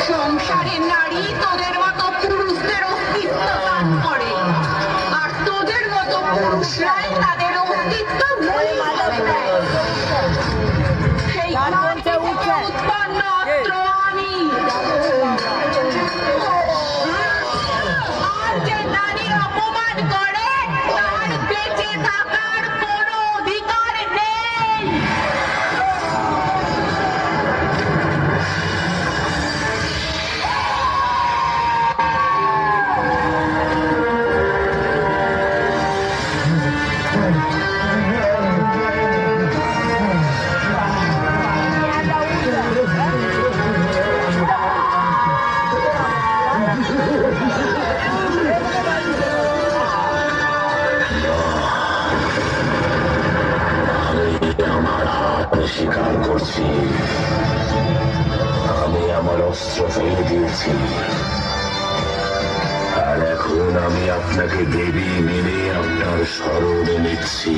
সংসারের নারী তোদের মতো পুরুষদের অস্তিত্ব পান করে, আর তোদের মতো পুরুষরাই তাদের অস্তিত্ব সেই উৎপন্ন অস্ত্র আমি। আর যে নারীর অপমান করে তার বেঁচে থাকার কোনো অধিকার নেই। স্বীকার করছি, আমি আমার অস্ত্র ফেলে দিয়েছি, আর এখন আমি আপনাকে দেবী মেনে আপনার শরণে নিচ্ছি।